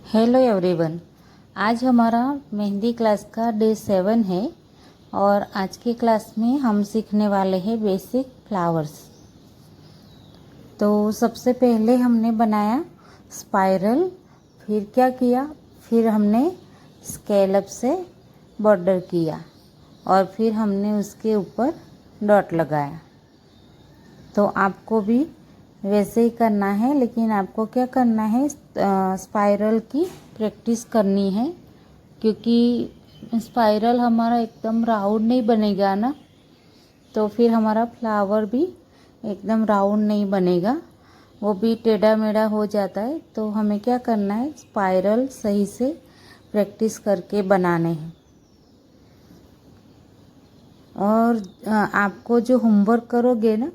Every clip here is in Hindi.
Hello everyone. आज हमारा मेहंदी क्लास का डे 7 है और आज की क्लास में हम सीखने वाले हैं बेसिक फ्लावर्स। तो सबसे पहले हमने बनाया स्पाइरल, फिर क्या किया, फिर हमने स्केलप से बॉर्डर किया और फिर हमने उसके ऊपर डॉट लगाया। तो आपको भी वैसे ही करना है, लेकिन आपको क्या करना है, स्पाइरल की प्रैक्टिस करनी है, क्योंकि स्पाइरल हमारा एकदम राउंड नहीं बनेगा ना, तो फिर हमारा फ्लावर भी एकदम राउंड नहीं बनेगा, वो भी टेढ़ा मेढ़ा हो जाता है। तो हमें क्या करना है, स्पाइरल सही से प्रैक्टिस करके बनाने हैं। और आपको जो होमवर्क करोगे ना,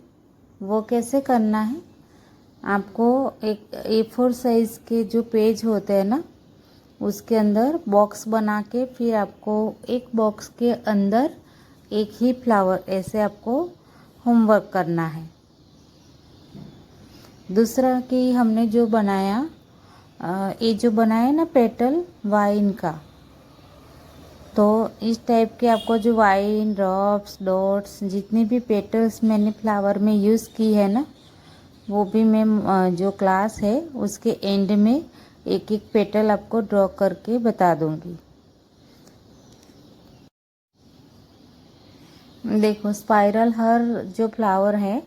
वो कैसे करना है, आपको एक A4 साइज़ के जो पेज होते हैं ना, उसके अंदर बॉक्स बना के फिर आपको एक बॉक्स के अंदर एक ही फ्लावर, ऐसे आपको होमवर्क करना है। दूसरा कि हमने जो बनाया, ये जो बनाया ना पेटल वाइन का, तो इस टाइप के आपको जो वाइन, ड्रॉप्स, डॉट्स, जितनी भी पेटल्स मैंने फ्लावर में यूज़ की है ना, वो भी मैं जो क्लास है उसके एंड में एक एक पेटल आपको ड्रॉ करके बता दूंगी। देखो, स्पाइरल हर जो फ्लावर है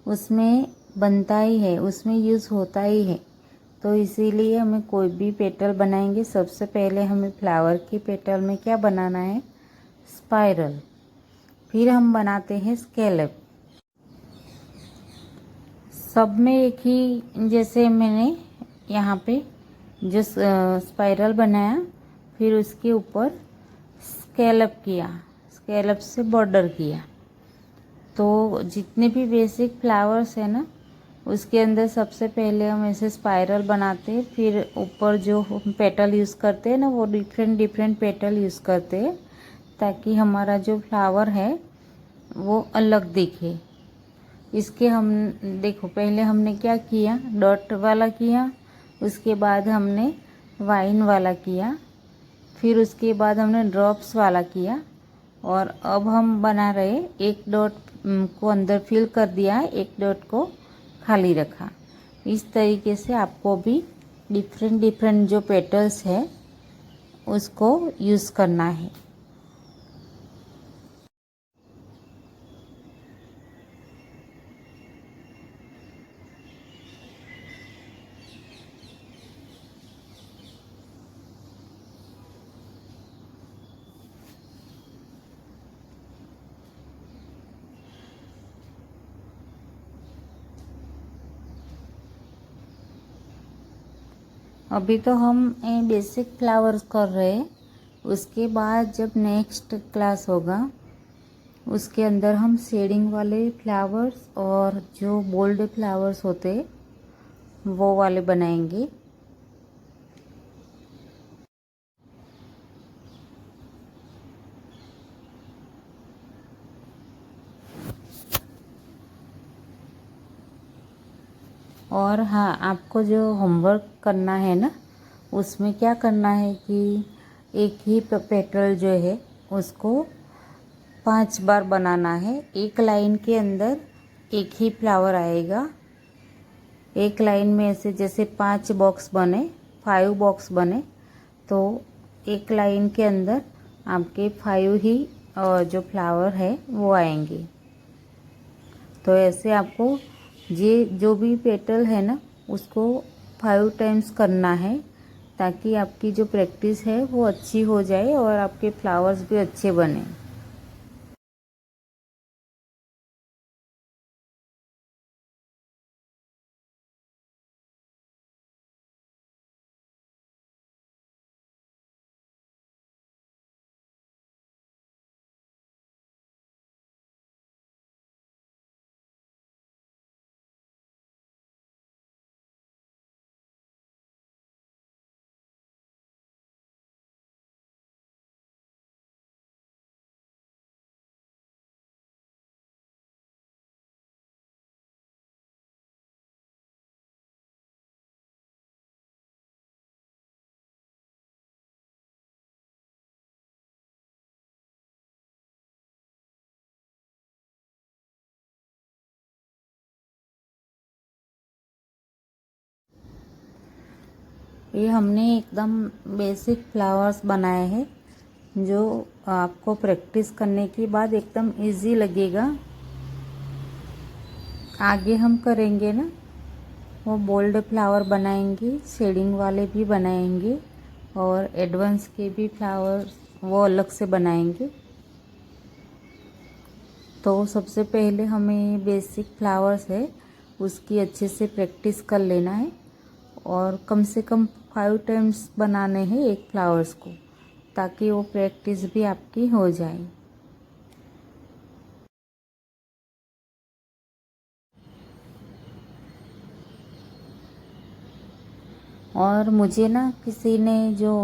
उसमें बनता ही है, उसमें यूज़ होता ही है। तो इसीलिए हमें कोई भी पेटल बनाएंगे, सबसे पहले हमें फ्लावर की पेटल में क्या बनाना है, स्पाइरल। फिर हम बनाते हैं स्केलप। सब में एक ही, जैसे मैंने यहाँ पे जो स्पाइरल बनाया, फिर उसके ऊपर स्केलप किया, स्केलप से बॉर्डर किया। तो जितने भी बेसिक फ्लावर्स है ना, उसके अंदर सबसे पहले हम ऐसे स्पाइरल बनाते हैं, फिर ऊपर जो पेटल यूज़ करते हैं ना, वो डिफरेंट डिफरेंट पेटल यूज़ करते हैं, ताकि हमारा जो फ्लावर है वो अलग दिखे। इसके हम देखो, पहले हमने क्या किया, डॉट वाला किया, उसके बाद हमने वाइन वाला किया, फिर उसके बाद हमने ड्रॉप्स वाला किया, और अब हम बना रहे, एक डॉट को अंदर फिल कर दिया, एक डॉट को खाली रखा। इस तरीके से आपको भी डिफरेंट डिफरेंट जो पेटल्स है उसको यूज़ करना है। अभी तो हम बेसिक फ्लावर्स कर रहे हैं, उसके बाद जब नेक्स्ट क्लास होगा उसके अंदर हम शेडिंग वाले फ्लावर्स और जो बोल्ड फ्लावर्स होते वो वाले बनाएंगे। और हाँ, आपको जो होमवर्क करना है ना, उसमें क्या करना है कि एक ही पेटल जो है उसको 5 बार बनाना है। एक लाइन के अंदर एक ही फ्लावर आएगा। एक लाइन में ऐसे जैसे 5 बॉक्स बने, 5 बॉक्स बने, तो एक लाइन के अंदर आपके 5 ही जो फ्लावर है वो आएंगे। तो ऐसे आपको ये जो भी पेटल है ना, उसको 5 टाइम्स करना है, ताकि आपकी जो प्रैक्टिस है वो अच्छी हो जाए और आपके फ्लावर्स भी अच्छे बने। ये हमने एकदम बेसिक फ्लावर्स बनाए हैं जो आपको प्रैक्टिस करने के बाद एकदम इजी लगेगा। आगे हम करेंगे ना, वो बोल्ड फ्लावर बनाएंगे, शेडिंग वाले भी बनाएंगे और एडवांस के भी फ्लावर वो अलग से बनाएंगे। तो सबसे पहले हमें बेसिक फ्लावर्स है उसकी अच्छे से प्रैक्टिस कर लेना है और कम से कम 5 टाइम्स बनाने हैं एक फ्लावर्स को, ताकि वो प्रैक्टिस भी आपकी हो जाए। और मुझे ना किसी ने जो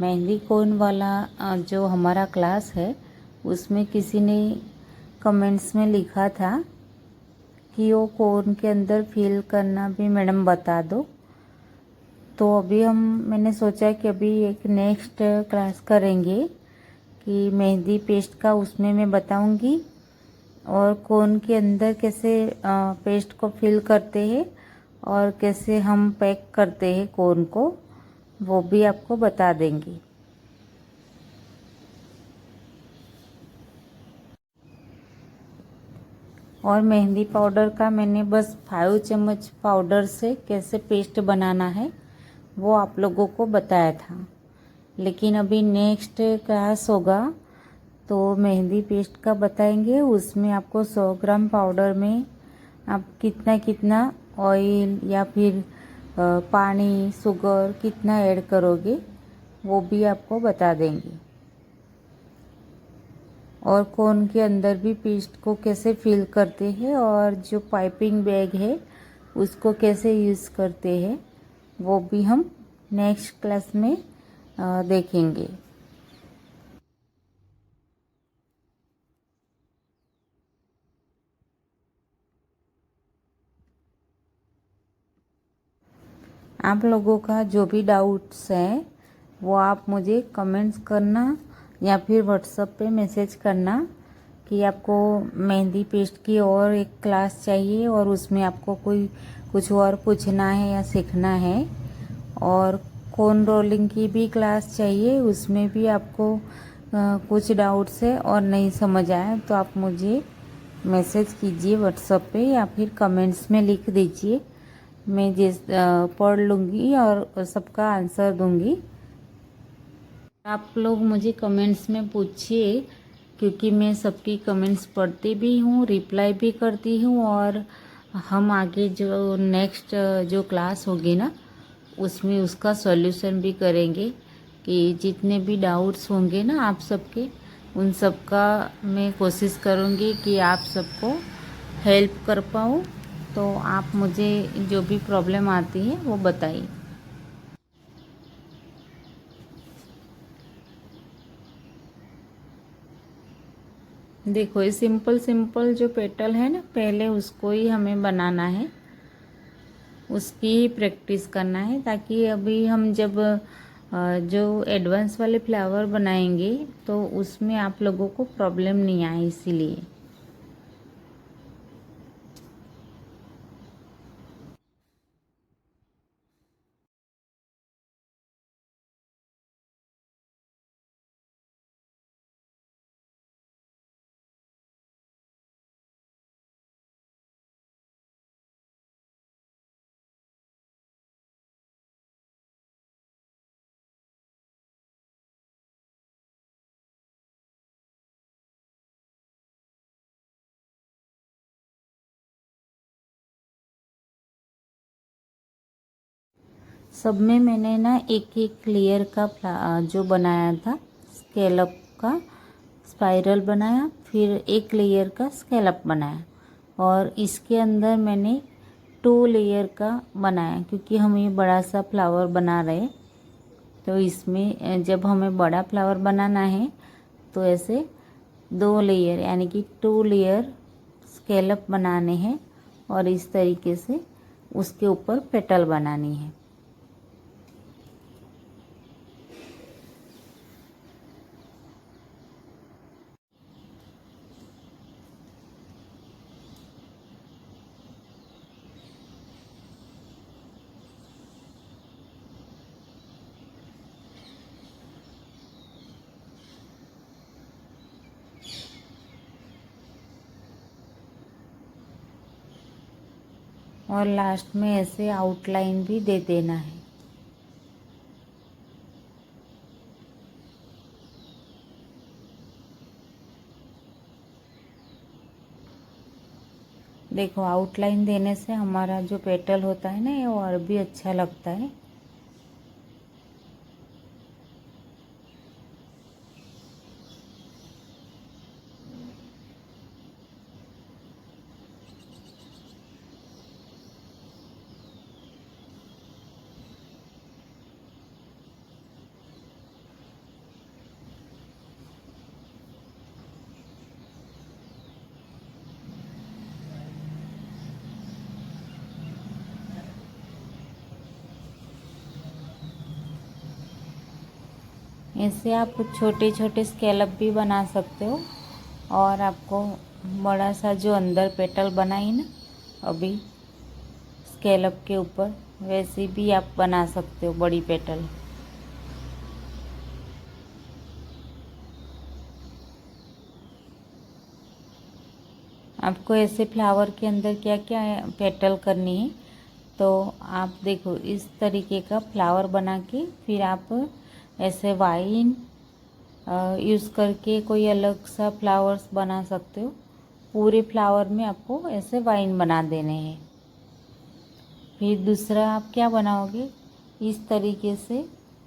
मेहंदी कोन वाला जो हमारा क्लास है उसमें किसी ने कमेंट्स में लिखा था कि वो कोन के अंदर फिल करना भी मैडम बता दो। तो अभी मैंने सोचा कि अभी एक नेक्स्ट क्लास करेंगे कि मेहंदी पेस्ट का, उसमें मैं बताऊंगी और कोन के अंदर कैसे पेस्ट को फिल करते हैं और कैसे हम पैक करते हैं कोन को, वो भी आपको बता देंगे। और मेहंदी पाउडर का मैंने बस 5 चम्मच पाउडर से कैसे पेस्ट बनाना है वो आप लोगों को बताया था। लेकिन अभी नेक्स्ट क्लास होगा तो मेहंदी पेस्ट का बताएंगे। उसमें आपको 100 ग्राम पाउडर में आप कितना कितना ऑयल या फिर पानी, शुगर कितना ऐड करोगे वो भी आपको बता देंगे। और कोन के अंदर भी पेस्ट को कैसे फिल करते हैं और जो पाइपिंग बैग है उसको कैसे यूज़ करते हैं वो भी हम नेक्स्ट क्लास में देखेंगे। आप लोगों का जो भी डाउट्स है वो आप मुझे कमेंट्स करना या फिर व्हाट्सएप पे मैसेज करना कि आपको मेहंदी पेस्ट की और एक क्लास चाहिए और उसमें आपको कोई कुछ और पूछना है या सीखना है, और कोन रोलिंग की भी क्लास चाहिए, उसमें भी आपको कुछ डाउट्स है और नहीं समझ आया तो आप मुझे मैसेज कीजिए व्हाट्सएप पे या फिर कमेंट्स में लिख दीजिए। मैं पढ़ लूँगी और सबका आंसर दूँगी। आप लोग मुझे कमेंट्स में पूछिए क्योंकि मैं सबकी कमेंट्स पढ़ती भी हूँ, रिप्लाई भी करती हूँ। और हम आगे जो नेक्स्ट जो क्लास होगी ना उसमें उसका सॉल्यूशन भी करेंगे कि जितने भी डाउट्स होंगे ना आप सबके, उन सब का मैं कोशिश करूँगी कि आप सबको हेल्प कर पाऊँ। तो आप मुझे जो भी प्रॉब्लम आती है वो बताइए। देखो ये सिंपल सिंपल जो पेटल है ना, पहले उसको ही हमें बनाना है, उसकी ही प्रैक्टिस करना है, ताकि अभी हम जब जो एडवांस वाले फ्लावर बनाएंगे तो उसमें आप लोगों को प्रॉब्लम नहीं आए, इसीलिए। सब में मैंने ना एक एक लेयर का जो बनाया था स्केलअप का स्पाइरल बनाया, फिर एक लेयर का स्केलअप बनाया और इसके अंदर मैंने 2 लेयर का बनाया क्योंकि हम ये बड़ा सा फ्लावर बना रहे। तो इसमें जब हमें बड़ा फ्लावर बनाना है तो ऐसे 2 लेयर यानी कि 2 लेयर स्केलअप बनाने हैं और इस तरीके से उसके ऊपर पेटल बनानी है। और लास्ट में ऐसे आउटलाइन भी दे देना है। देखो आउटलाइन देने से हमारा जो पेटल होता है ना ये और भी अच्छा लगता है। ऐसे आप छोटे छोटे स्केलप भी बना सकते हो, और आपको बड़ा सा जो अंदर पेटल बनाई ना अभी स्केलप के ऊपर, वैसे भी आप बना सकते हो बड़ी पेटल। आपको ऐसे फ्लावर के अंदर क्या क्या पेटल करनी है, तो आप देखो इस तरीके का फ्लावर बना के फिर आप ऐसे वाइन यूज़ करके कोई अलग सा फ्लावर्स बना सकते हो। पूरे फ्लावर में आपको ऐसे वाइन बना देने हैं। फिर दूसरा आप क्या बनाओगे, इस तरीके से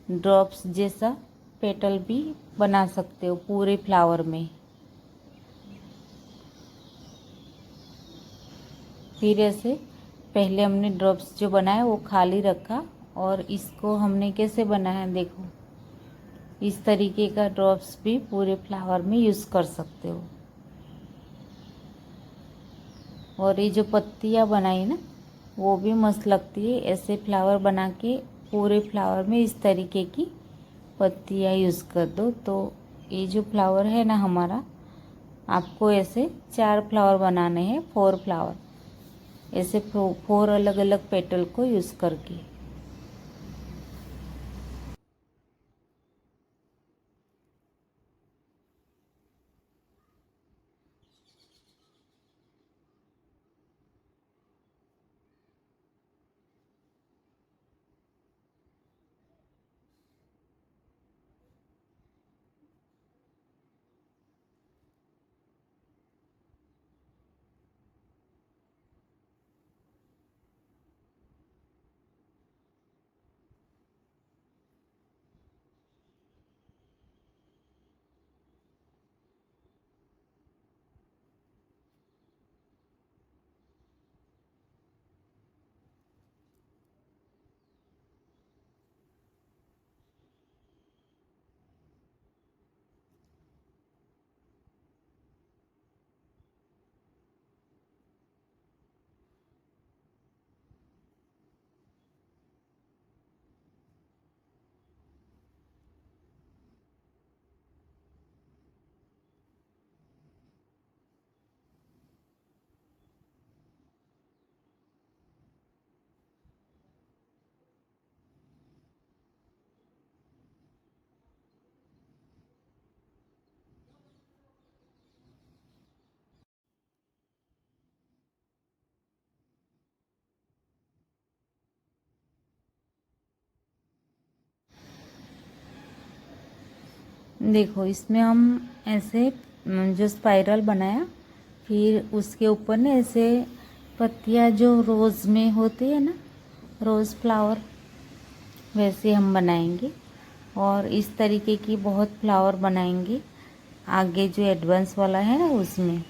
ड्रॉप्स जैसा पेटल भी बना सकते हो पूरे फ्लावर में। फिर ऐसे पहले हमने ड्रॉप्स जो बनाया वो खाली रखा, और इसको हमने कैसे बनाया देखो, इस तरीके का ड्रॉप्स भी पूरे फ्लावर में यूज़ कर सकते हो। और ये जो पत्तियाँ बनाई ना वो भी मस्त लगती है। ऐसे फ्लावर बना के पूरे फ्लावर में इस तरीके की पत्तियाँ यूज़ कर दो, तो ये जो फ्लावर है ना हमारा, आपको ऐसे 4 फ्लावर बनाने हैं, 4 फ्लावर, ऐसे 4 अलग अलग पेटल को यूज़ करके। देखो इसमें हम ऐसे जो स्पाइरल बनाया, फिर उसके ऊपर ना ऐसे पत्तियाँ जो रोज़ में होती है ना, रोज़ फ्लावर, वैसे हम बनाएंगे। और इस तरीके की बहुत फ्लावर बनाएंगे आगे जो एडवांस वाला है ना उसमें।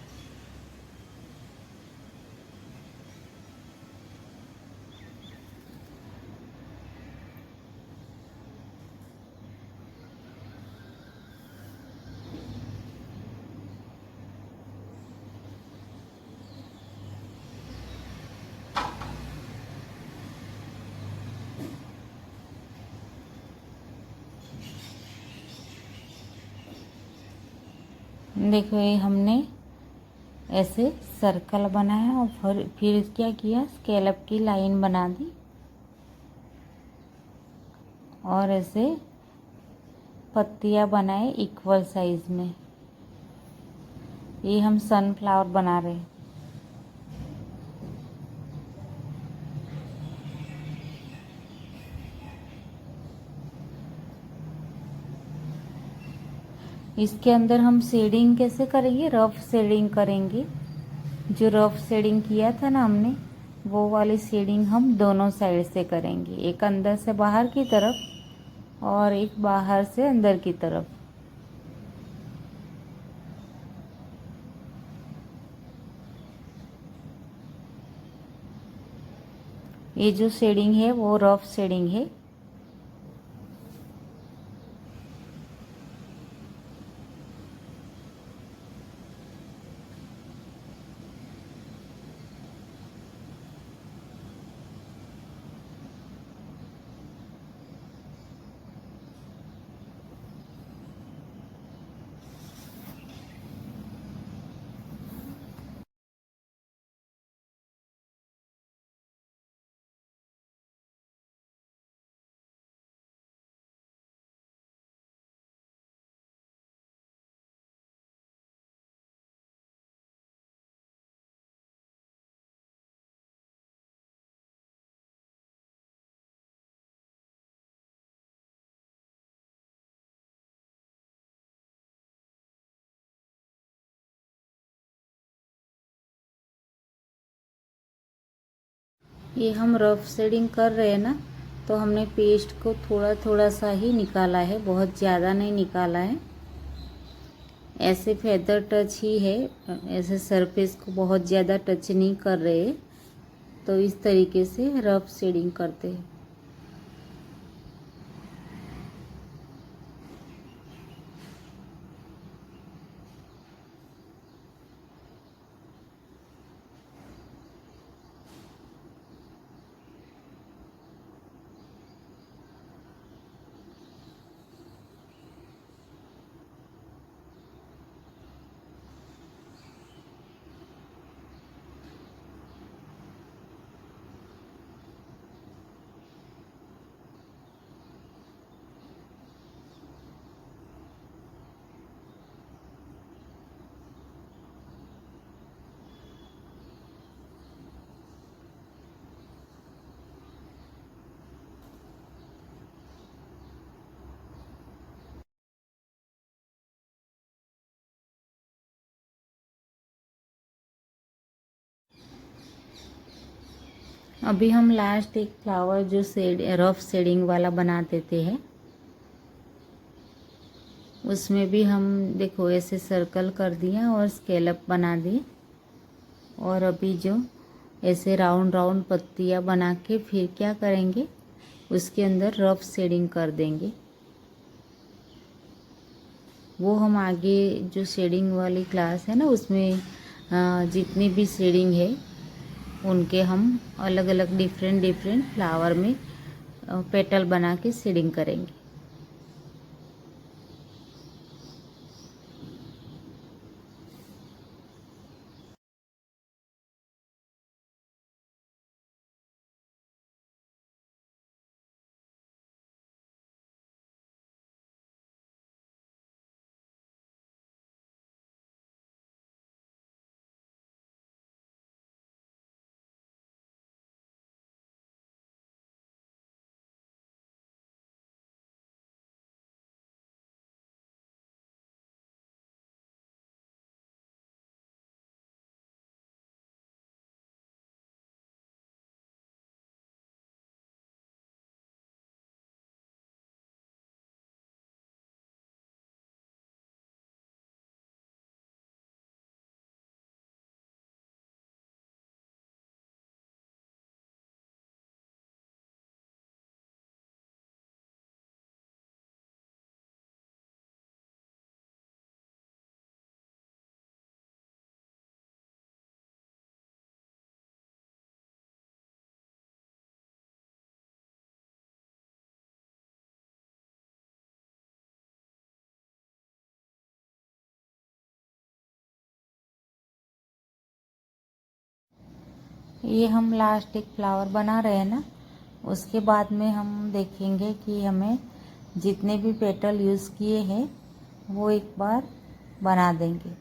देखो ये हमने ऐसे सर्कल बनाया, और फिर क्या किया, स्केलप की लाइन बना दी, और ऐसे पत्तियाँ बनाए इक्वल साइज में। ये हम सनफ्लावर बना रहे हैं। इसके अंदर हम शेडिंग कैसे करेंगे, रफ शेडिंग करेंगे। जो रफ शेडिंग किया था ना हमने, वो वाली शेडिंग हम दोनों साइड से करेंगे, एक अंदर से बाहर की तरफ और एक बाहर से अंदर की तरफ। ये जो शेडिंग है वो रफ शेडिंग है। ये हम रफ शेडिंग कर रहे हैं ना, तो हमने पेस्ट को थोड़ा थोड़ा सा ही निकाला है, बहुत ज़्यादा नहीं निकाला है। ऐसे फेदर टच ही है, ऐसे सरफेस को बहुत ज़्यादा टच नहीं कर रहे, तो इस तरीके से रफ शेडिंग करते हैं। अभी हम लास्ट एक फ्लावर जो शेड रफ शेडिंग वाला बना देते हैं, उसमें भी हम देखो ऐसे सर्कल कर दिया और स्केलअप बना दिए, और अभी जो ऐसे राउंड राउंड पत्तियाँ बना के फिर क्या करेंगे, उसके अंदर रफ शेडिंग कर देंगे। वो हम आगे जो शेडिंग वाली क्लास है ना, उसमें जितनी भी शेडिंग है उनके हम अलग अलग डिफरेंट डिफरेंट फ्लावर में पेटल बना के शेडिंग करेंगे। ये हम लास्ट एक फ्लावर बना रहे हैं ना, उसके बाद में हम देखेंगे कि हमें जितने भी पेटल यूज़ किए हैं वो एक बार बना देंगे।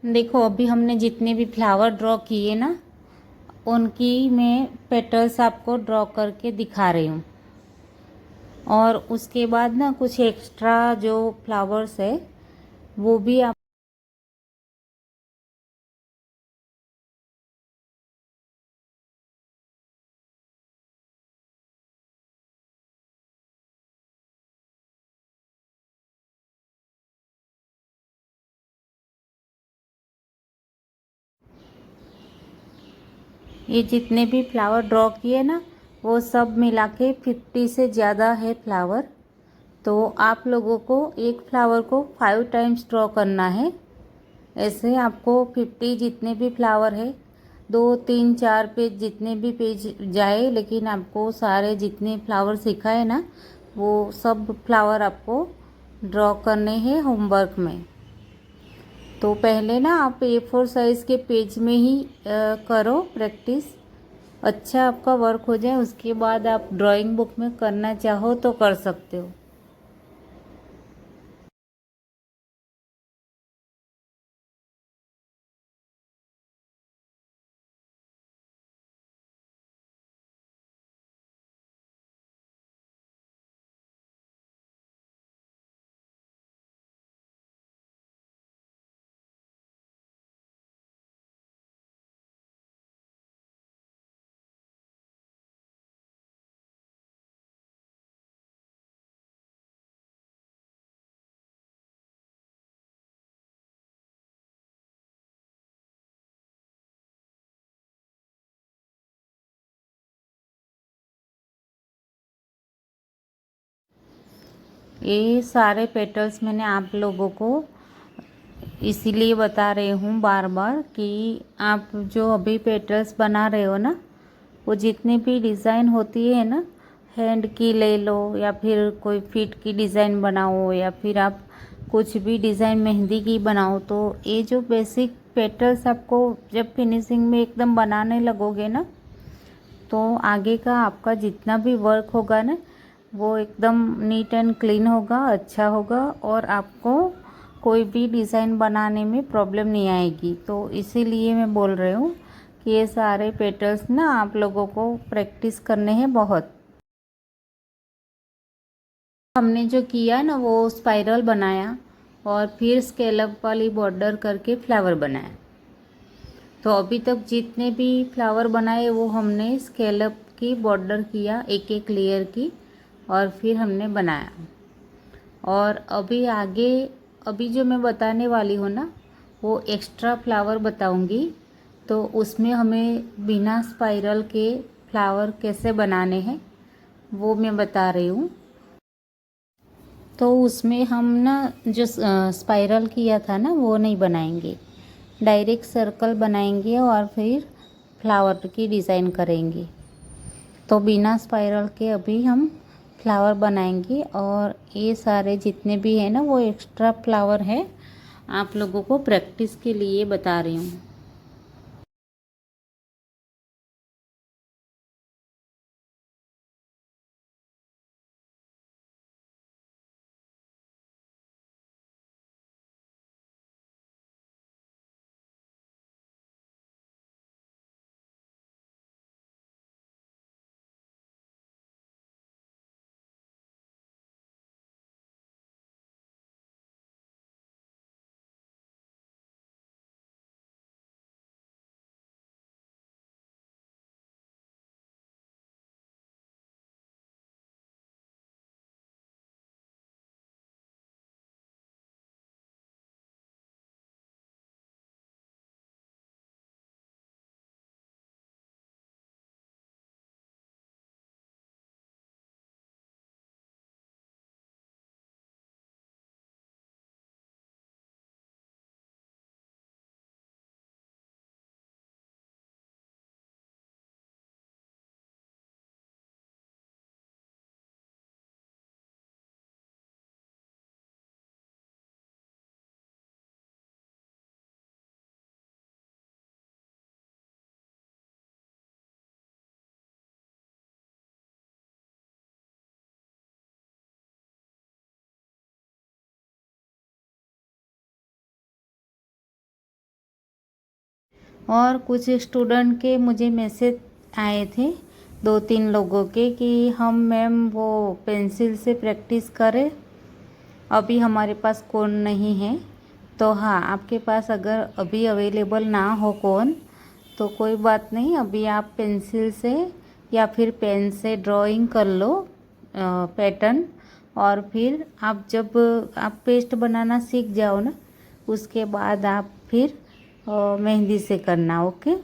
देखो अभी हमने जितने भी फ्लावर ड्रॉ किए ना, उनकी मैं पेटल्स आपको ड्रॉ करके दिखा रही हूँ। और उसके बाद ना कुछ एक्स्ट्रा जो फ्लावर्स है वो भी आप ये जितने भी फ्लावर ड्रॉ किए ना, वो सब मिला के 50 से ज़्यादा है फ्लावर। तो आप लोगों को एक फ्लावर को 5 टाइम्स ड्रॉ करना है। ऐसे आपको 50 जितने भी फ्लावर है, 2 3 4 पेज जितने भी पेज जाए, लेकिन आपको सारे जितने फ्लावर सिखाए ना, वो सब फ्लावर आपको ड्रॉ करने हैं होमवर्क में। तो पहले ना आप A4 साइज़ के पेज में ही करो प्रैक्टिस। अच्छा आपका वर्क हो जाए, उसके बाद आप ड्राइंग बुक में करना चाहो तो कर सकते हो। ये सारे पेटल्स मैंने आप लोगों को इसीलिए बता रही हूँ बार बार कि आप जो अभी पेटल्स बना रहे हो ना, वो जितनी भी डिज़ाइन होती है ना, हैंड की ले लो या फिर कोई फीट की डिज़ाइन बनाओ या फिर आप कुछ भी डिज़ाइन मेहंदी की बनाओ, तो ये जो बेसिक पेटल्स आपको जब फिनिशिंग में एकदम बनाने लगोगे ना, तो आगे का आपका जितना भी वर्क होगा ना, वो एकदम नीट एंड क्लीन होगा, अच्छा होगा, और आपको कोई भी डिज़ाइन बनाने में प्रॉब्लम नहीं आएगी। तो इसीलिए मैं बोल रही हूँ कि ये सारे पेटल्स ना आप लोगों को प्रैक्टिस करने हैं बहुत। हमने जो किया ना, वो स्पाइरल बनाया और फिर स्केलअप वाली बॉर्डर करके फ्लावर बनाया। तो अभी तक जितने भी फ्लावर बनाए वो हमने स्केलअप की बॉर्डर किया, एक एक लेयर की, और फिर हमने बनाया। और अभी आगे अभी जो मैं बताने वाली हूँ ना, वो एक्स्ट्रा फ्लावर बताऊँगी। तो उसमें हमें बिना स्पाइरल के फ्लावर कैसे बनाने हैं वो मैं बता रही हूँ। तो उसमें हम ना जो स्पाइरल किया था ना, वो नहीं बनाएंगे, डायरेक्ट सर्कल बनाएंगे और फिर फ्लावर की डिज़ाइन करेंगे। तो बिना स्पाइरल के अभी हम फ्लावर बनाएंगे। और ये सारे जितने भी हैं ना, वो एक्स्ट्रा फ्लावर है, आप लोगों को प्रैक्टिस के लिए बता रही हूँ। और कुछ स्टूडेंट के मुझे मैसेज आए थे 2-3 लोगों के कि हम मैम वो पेंसिल से प्रैक्टिस करें, अभी हमारे पास कोन नहीं है। तो हाँ, आपके पास अगर अभी अवेलेबल ना हो कोन तो कोई बात नहीं, अभी आप पेंसिल से या फिर पेन से ड्राइंग कर लो पैटर्न, और फिर आप जब आप पेस्ट बनाना सीख जाओ ना, उसके बाद आप फिर मेहंदी से करना। ओके।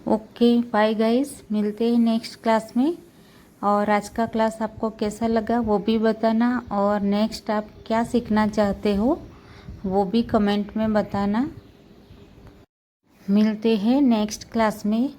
ओके बाय गाइस, मिलते हैं नेक्स्ट क्लास में। और आज का क्लास आपको कैसा लगा वो भी बताना, और नेक्स्ट आप क्या सीखना चाहते हो वो भी कमेंट में बताना। मिलते हैं नेक्स्ट क्लास में।